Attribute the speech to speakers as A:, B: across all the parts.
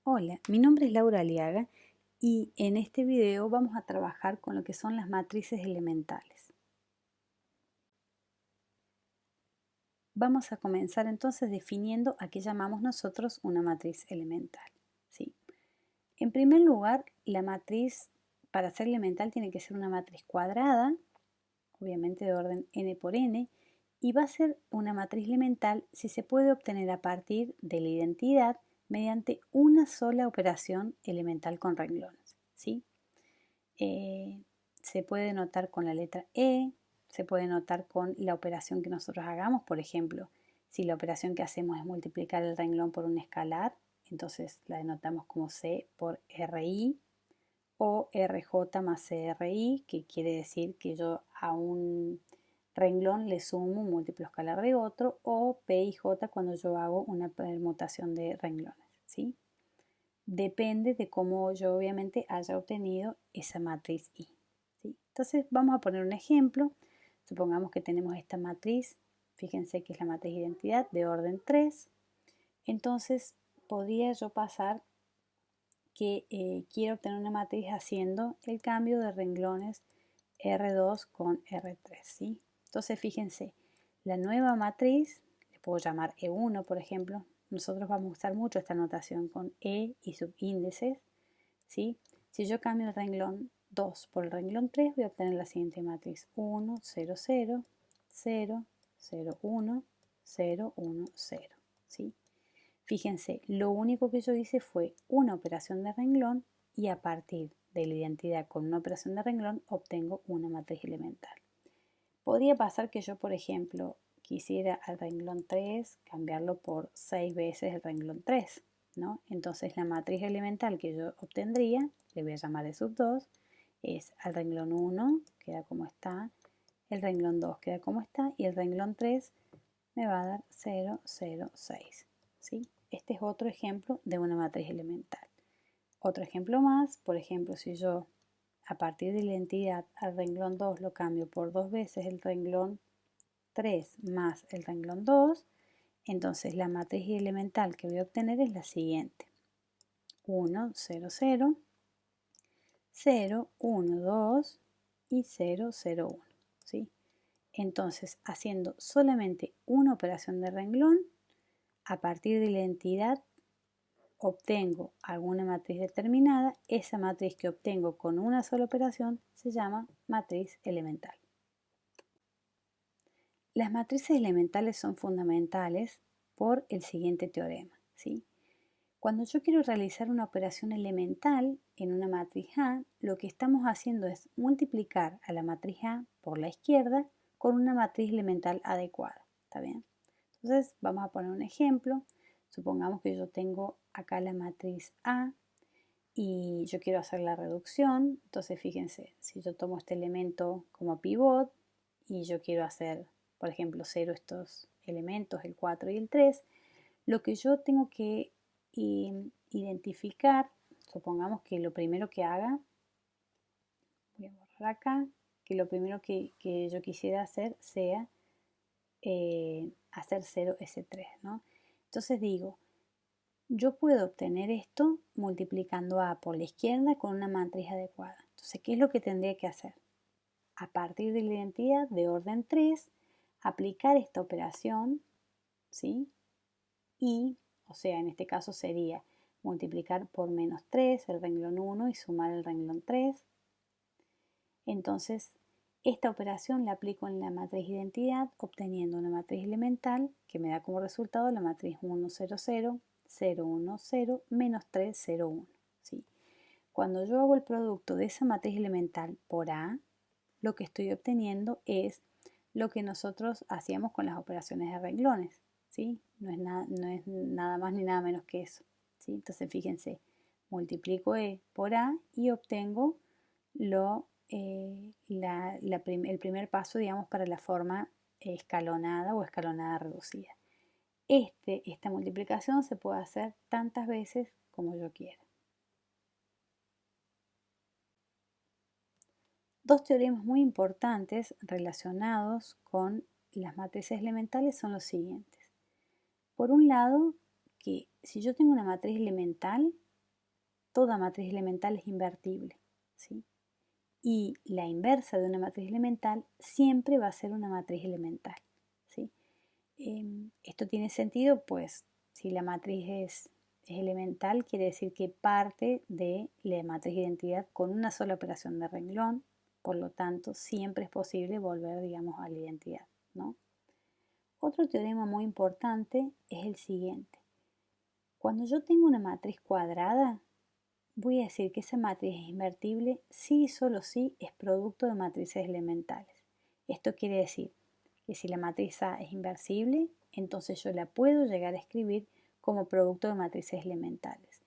A: Hola, mi nombre es Laura Aliaga y en este video vamos a trabajar con lo que son las matrices elementales. Vamos a comenzar entonces definiendo a qué llamamos nosotros una matriz elemental. ¿Sí? En primer lugar, la matriz para ser elemental tiene que ser una matriz cuadrada, obviamente de orden n por n, y va a ser una matriz elemental si se puede obtener a partir de la identidad mediante una sola operación elemental con renglones. ¿Sí? Se puede notar con la letra E, se puede notar con la operación que nosotros hagamos. Por ejemplo, si la operación que hacemos es multiplicar el renglón por un escalar, entonces la denotamos como C por RI, o RJ más CRI, que quiere decir que yo a un renglón le sumo un múltiplo escalar de otro, o P y J cuando yo hago una permutación de renglones. ¿Sí? Depende de cómo yo obviamente haya obtenido esa matriz I. ¿Sí? Entonces vamos a poner un ejemplo. Supongamos que tenemos esta matriz, fíjense que es la matriz de identidad de orden 3. Entonces podría yo pasar que quiero obtener una matriz haciendo el cambio de renglones R2 con R3. ¿Sí? Entonces fíjense, la nueva matriz, le puedo llamar E1 por ejemplo. Nosotros vamos a usar mucho esta notación con E y subíndices. ¿Sí? Si yo cambio el renglón 2 por el renglón 3, voy a obtener la siguiente matriz: 1, 0, 0, 0, 0, 1, 0, 1, 0. ¿Sí? Fíjense, lo único que yo hice fue una operación de renglón y a partir de la identidad con una operación de renglón obtengo una matriz elemental. Podría pasar que yo, por ejemplo, quisiera al renglón 3 cambiarlo por 6 veces el renglón 3, ¿no? Entonces la matriz elemental que yo obtendría, le voy a llamar de sub 2, es al renglón 1, queda como está, el renglón 2 queda como está y el renglón 3 me va a dar 0, 0, 6. ¿Sí? Este es otro ejemplo de una matriz elemental. Otro ejemplo más, por ejemplo, si yo a partir de la identidad al renglón 2 lo cambio por 2 veces el renglón 3 más el renglón 2, entonces la matriz elemental que voy a obtener es la siguiente: 1, 0, 0, 0, 1, 2 y 0, 0, 1. ¿Sí? Entonces, haciendo solamente una operación de renglón, a partir de la identidad obtengo alguna matriz determinada. Esa matriz que obtengo con una sola operación se llama matriz elemental. Las matrices elementales son fundamentales por el siguiente teorema. ¿Sí? Cuando yo quiero realizar una operación elemental en una matriz A, lo que estamos haciendo es multiplicar a la matriz A por la izquierda con una matriz elemental adecuada. ¿Está bien? Entonces vamos a poner un ejemplo. Supongamos que yo tengo acá la matriz A y yo quiero hacer la reducción. Entonces fíjense, si yo tomo este elemento como pivot y yo quiero hacer, por ejemplo, 0 estos elementos, el 4 y el 3, lo que yo tengo que identificar, supongamos que lo primero que haga, voy a borrar acá, que lo primero que yo quisiera hacer sea hacer 0 S3, ¿no? Entonces digo, yo puedo obtener esto multiplicando A por la izquierda con una matriz adecuada. Entonces, ¿qué es lo que tendría que hacer? A partir de la identidad de orden 3, aplicar esta operación, ¿sí? Y, o sea, en este caso sería multiplicar por menos 3 el renglón 1 y sumar el renglón 3. Entonces, esta operación la aplico en la matriz identidad obteniendo una matriz elemental que me da como resultado la matriz 1, 0, 0, 0, 1, 0, menos 3, 0, 1. ¿Sí? Cuando yo hago el producto de esa matriz elemental por A, lo que estoy obteniendo es lo que nosotros hacíamos con las operaciones de renglones. ¿Sí? No es nada más ni nada menos que eso. ¿Sí? Entonces fíjense, multiplico E por A y obtengo el primer paso, digamos, para la forma escalonada o escalonada reducida. Esta multiplicación se puede hacer tantas veces como yo quiera. Dos teoremas muy importantes relacionados con las matrices elementales son los siguientes. Por un lado, que si yo tengo una matriz elemental, toda matriz elemental es invertible, ¿sí? Y la inversa de una matriz elemental siempre va a ser una matriz elemental, ¿sí? Esto tiene sentido, pues, si la matriz es elemental, quiere decir que parte de la matriz de identidad con una sola operación de renglón, por lo tanto, siempre es posible volver, digamos, a la identidad, ¿no? Otro teorema muy importante es el siguiente. Cuando yo tengo una matriz cuadrada, voy a decir que esa matriz es invertible si y solo si es producto de matrices elementales. Esto quiere decir que si la matriz A es inversible, entonces yo la puedo llegar a escribir como producto de matrices elementales.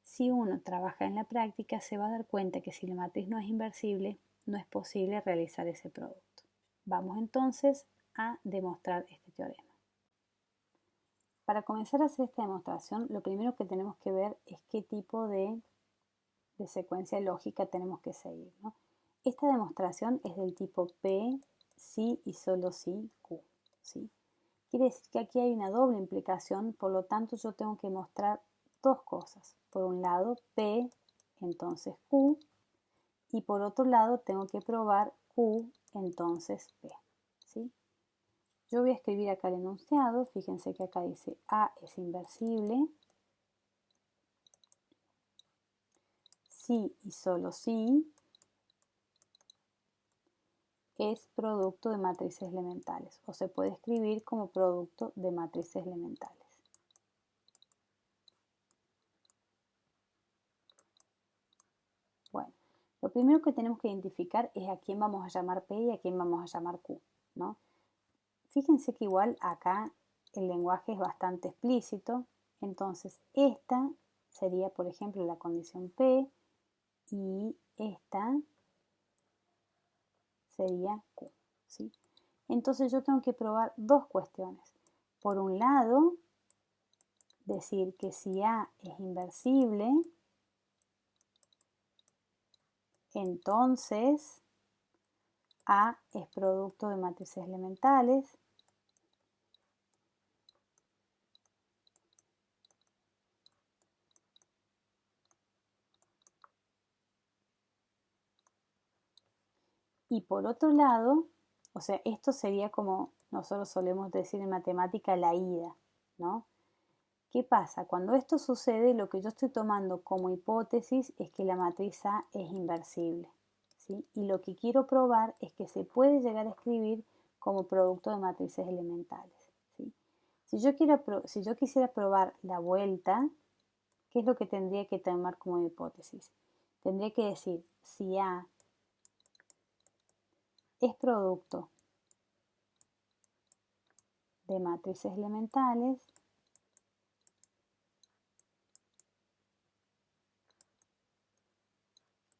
A: Si uno trabaja en la práctica, se va a dar cuenta que si la matriz no es inversible, no es posible realizar ese producto. Vamos entonces a demostrar este teorema. Para comenzar a hacer esta demostración, lo primero que tenemos que ver es qué tipo de secuencia lógica tenemos que seguir, ¿no? Esta demostración es del tipo P, si y solo si Q, ¿sí? Quiere decir que aquí hay una doble implicación, por lo tanto yo tengo que mostrar dos cosas. Por un lado P, entonces Q, y por otro lado tengo que probar Q, entonces P, ¿sí? Yo voy a escribir acá el enunciado, fíjense que acá dice A es inversible, si y solo si es producto de matrices elementales, o se puede escribir como producto de matrices elementales. Bueno, lo primero que tenemos que identificar es a quién vamos a llamar P y a quién vamos a llamar Q, ¿no? Fíjense que igual acá el lenguaje es bastante explícito, entonces esta sería, por ejemplo, la condición P y esta sería Q, ¿sí? Entonces yo tengo que probar dos cuestiones. Por un lado, decir que si A es inversible, entonces A es producto de matrices elementales. Y por otro lado, o sea, esto sería como nosotros solemos decir en matemática la ida, ¿no? ¿Qué pasa? Cuando esto sucede, lo que yo estoy tomando como hipótesis es que la matriz A es inversible, ¿sí? Y lo que quiero probar es que se puede llegar a escribir como producto de matrices elementales, ¿sí? Si yo quisiera probar la vuelta, ¿qué es lo que tendría que tomar como hipótesis? Tendría que decir, si A es producto de matrices elementales,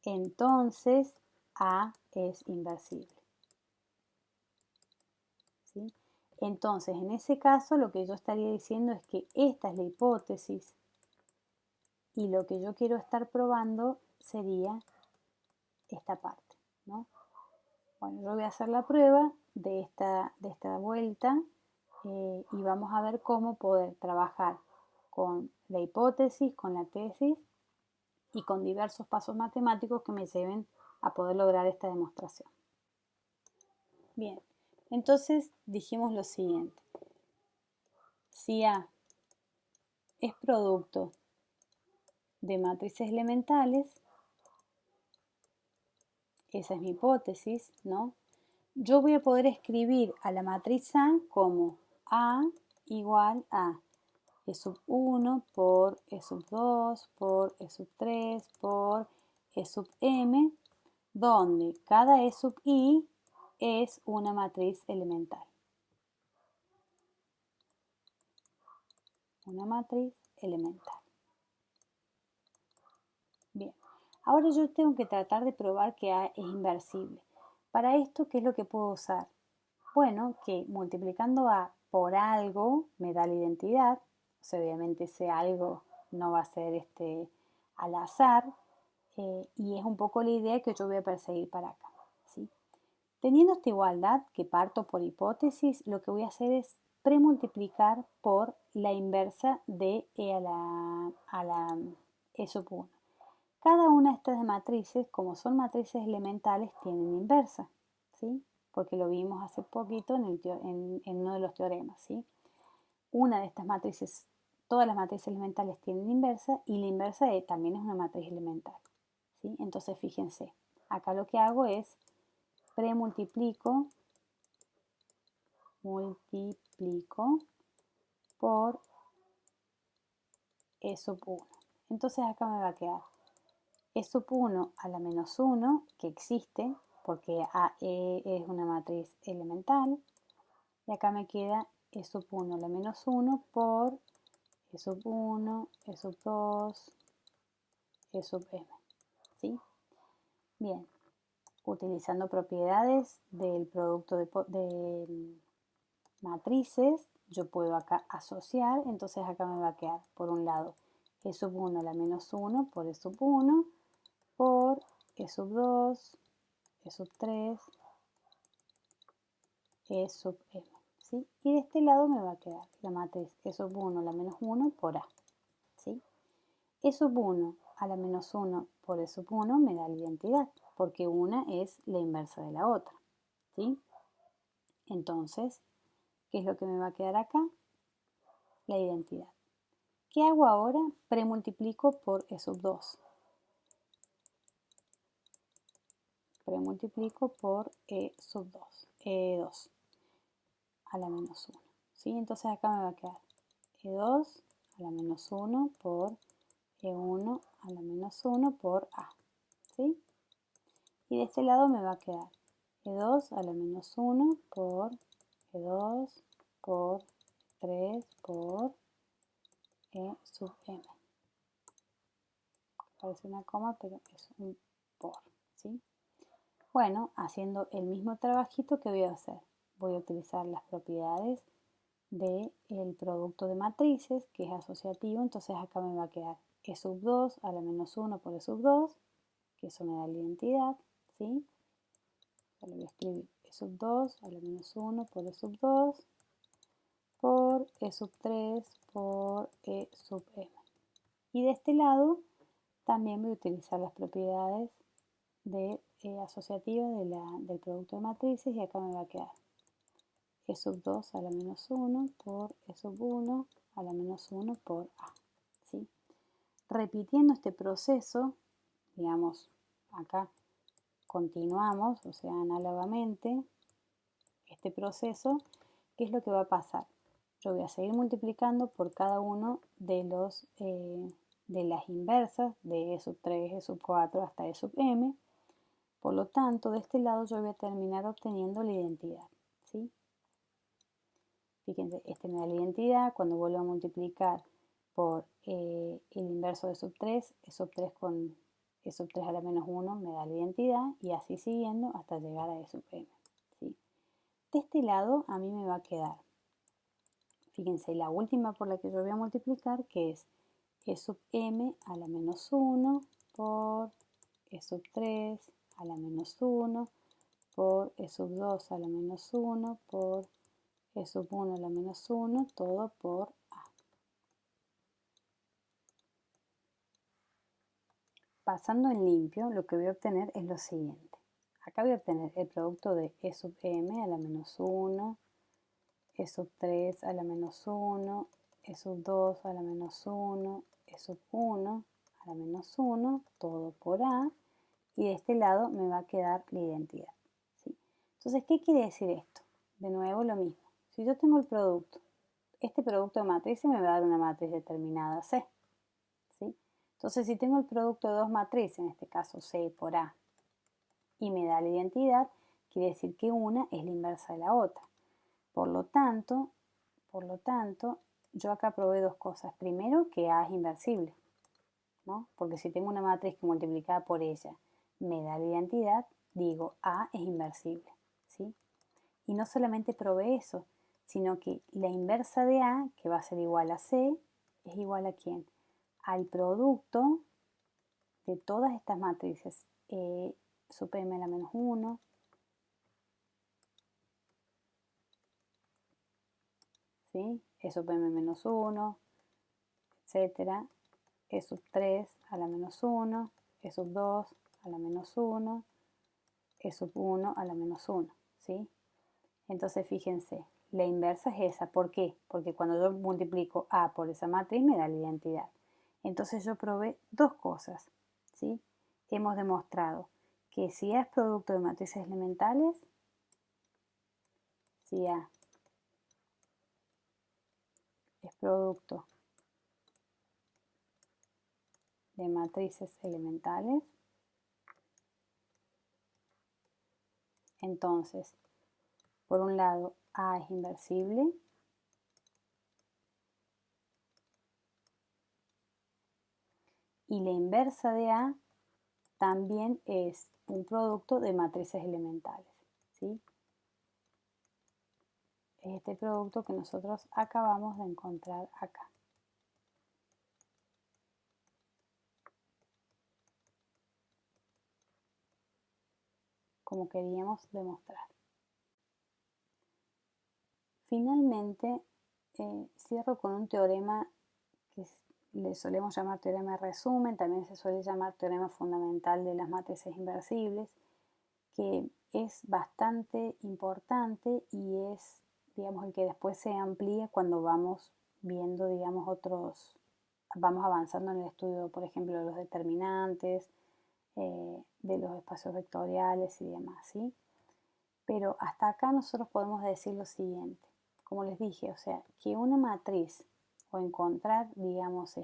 A: entonces A es inversible, ¿sí? Entonces, en ese caso, lo que yo estaría diciendo es que esta es la hipótesis y lo que yo quiero estar probando sería esta parte, ¿no? Bueno, yo voy a hacer la prueba de esta vuelta y vamos a ver cómo poder trabajar con la hipótesis, con la tesis y con diversos pasos matemáticos que me lleven a poder lograr esta demostración. Bien, entonces dijimos lo siguiente. Si A es producto de matrices elementales, esa es mi hipótesis, ¿no? Yo voy a poder escribir a la matriz A como A igual a E sub 1 por E sub 2 por E sub 3 por E sub m, donde cada E sub i es una matriz elemental. Una matriz elemental. Bien, ahora yo tengo que tratar de probar que A es inversible. Para esto, ¿qué es lo que puedo usar? Bueno, que multiplicando A por algo me da la identidad. O sea, obviamente ese algo no va a ser al azar. Y es un poco la idea que yo voy a perseguir para acá, ¿sí? Teniendo esta igualdad, que parto por hipótesis, lo que voy a hacer es premultiplicar por la inversa de E a la E sub 1. Cada una de estas matrices, como son matrices elementales, tienen inversa, ¿sí? Porque lo vimos hace poquito en uno de los teoremas, ¿sí? Una de estas matrices, todas las matrices elementales tienen inversa y la inversa también es una matriz elemental, ¿sí? Entonces fíjense, acá lo que hago es premultiplico, multiplico por E sub 1. Entonces acá me va a quedar E sub 1 a la menos 1, que existe, porque AE es una matriz elemental, y acá me queda E sub 1 a la menos 1 por E sub 1, E sub 2, E sub m, ¿sí? Bien, utilizando propiedades del producto de matrices, yo puedo acá asociar, entonces acá me va a quedar, por un lado, E sub 1 a la menos 1 por E sub 1, por E sub 2, E sub 3, E sub m, ¿sí? Y de este lado me va a quedar la matriz E sub 1 a la menos 1 por A, ¿sí? E sub 1 a la menos 1 por E sub 1 me da la identidad, porque una es la inversa de la otra, ¿sí? Entonces, ¿qué es lo que me va a quedar acá? La identidad. ¿Qué hago ahora? Premultiplico por E sub 2. Premultiplico por E sub 2, E2 a la menos 1, ¿sí? Entonces acá me va a quedar E2 a la menos 1 por E1 a la menos 1 por A, ¿sí? Y de este lado me va a quedar E2 a la menos 1 por E2 por 3 por E sub m. Parece una coma, pero es un por, ¿sí? Bueno, haciendo el mismo trabajito, ¿qué voy a hacer? Voy a utilizar las propiedades del producto de matrices, que es asociativo, entonces acá me va a quedar E sub 2 a la menos 1 por E sub 2, que eso me da la identidad, ¿sí? Ya lo voy a escribir, E sub 2 a la menos 1 por E sub 2, por E sub 3 por E sub m. Y de este lado también voy a utilizar las propiedades asociativas del producto de matrices, y acá me va a quedar E sub 2 a la menos 1 por E sub 1 a la menos 1 por A, ¿sí? Repitiendo este proceso, digamos, acá continuamos, o sea, análogamente, este proceso, ¿qué es lo que va a pasar? Yo voy a seguir multiplicando por cada uno de las inversas de E sub 3, E sub 4 hasta E sub m. Por lo tanto, de este lado yo voy a terminar obteniendo la identidad, ¿sí? Fíjense, este me da la identidad. Cuando vuelvo a multiplicar por el inverso de sub 3, E sub 3 con E sub 3 a la menos 1 me da la identidad, y así siguiendo hasta llegar a E sub m, ¿sí? De este lado a mí me va a quedar, fíjense, la última por la que yo voy a multiplicar, que es E sub m a la menos 1 por E sub 3 a la menos 1 por E sub 2 a la menos 1 por E sub 1 a la menos 1, todo por A. Pasando en limpio, lo que voy a obtener es lo siguiente. Acá voy a obtener el producto de E sub m a la menos 1, E sub 3 a la menos 1, E sub 2 a la menos 1, E sub 1 a la menos 1, todo por A, y de este lado me va a quedar la identidad, ¿sí? Entonces, ¿qué quiere decir esto? De nuevo lo mismo. Si yo tengo el producto, este producto de matrices me va a dar una matriz determinada C, ¿sí? Entonces, si tengo el producto de dos matrices, en este caso C por A, y me da la identidad, quiere decir que una es la inversa de la otra. Por lo tanto, yo acá probé dos cosas. Primero, que A es inversible, ¿no? Porque si tengo una matriz que multiplicada por ella me da la identidad, digo A es inversible, ¿sí? Y no solamente probé eso, sino que la inversa de A, que va a ser igual a C, es igual a ¿quién? Al producto de todas estas matrices. Sub m a la menos 1, ¿sí? E sub m menos 1, etcétera. E sub 3 a la menos 1, E sub 2 a la menos 1, E sub 1 a la menos 1, ¿sí? Entonces fíjense, la inversa es esa. ¿Por qué? Porque cuando yo multiplico A por esa matriz me da la identidad. Entonces yo probé dos cosas, ¿sí? Hemos demostrado que si A es producto de matrices elementales, si A es producto de matrices elementales, entonces, por un lado, A es inversible y la inversa de A también es un producto de matrices elementales, ¿sí? Es este producto que nosotros acabamos de encontrar acá. Como queríamos demostrar. Finalmente, cierro con un teorema que le solemos llamar teorema de resumen, también se suele llamar teorema fundamental de las matrices inversibles, que es bastante importante y es, digamos, el que después se amplía cuando vamos viendo, digamos, vamos avanzando en el estudio, por ejemplo, de los determinantes, de los espacios vectoriales y demás, ¿sí? Pero hasta acá nosotros podemos decir lo siguiente, como les dije, o sea, que una matriz o encontrar, digamos,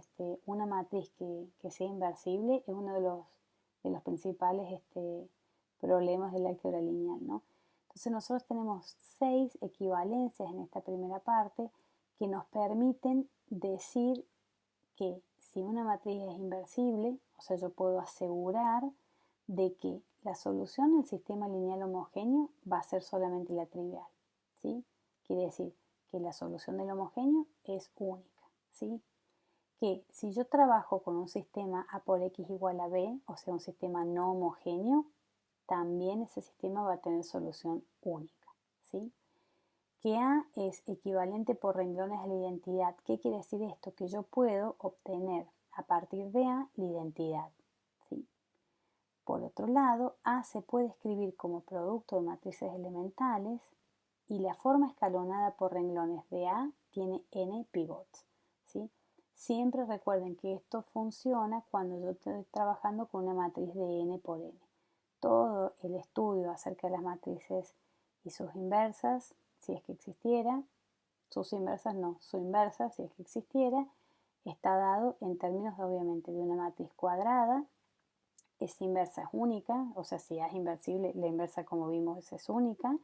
A: una matriz que sea inversible es uno de los principales problemas del álgebra lineal, ¿no? Entonces nosotros tenemos 6 equivalencias en esta primera parte que nos permiten decir que si una matriz es inversible, o sea, yo puedo asegurar de que la solución del sistema lineal homogéneo va a ser solamente la trivial, ¿sí? Quiere decir que la solución del homogéneo es única, ¿sí? Que si yo trabajo con un sistema A por X igual a B, o sea, un sistema no homogéneo, también ese sistema va a tener solución única, ¿sí? Que A es equivalente por renglones a la identidad. ¿Qué quiere decir esto? Que yo puedo obtener a partir de A la identidad, ¿sí? Por otro lado, A se puede escribir como producto de matrices elementales y la forma escalonada por renglones de A tiene n pivots, ¿sí? Siempre recuerden que esto funciona cuando yo estoy trabajando con una matriz de n por n. Todo el estudio acerca de las matrices y sus inversas, si es que existiera, sus inversas no, su inversa, si es que existiera, está dado en términos obviamente de una matriz cuadrada. Esa inversa es única, o sea, si A es inversible, la inversa como vimos es única,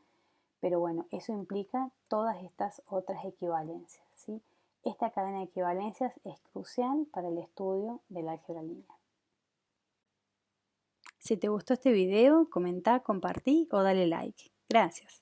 A: pero bueno, eso implica todas estas otras equivalencias, ¿sí? Esta cadena de equivalencias es crucial para el estudio del álgebra lineal. Si te gustó este video, comenta, compartí o dale like. Gracias.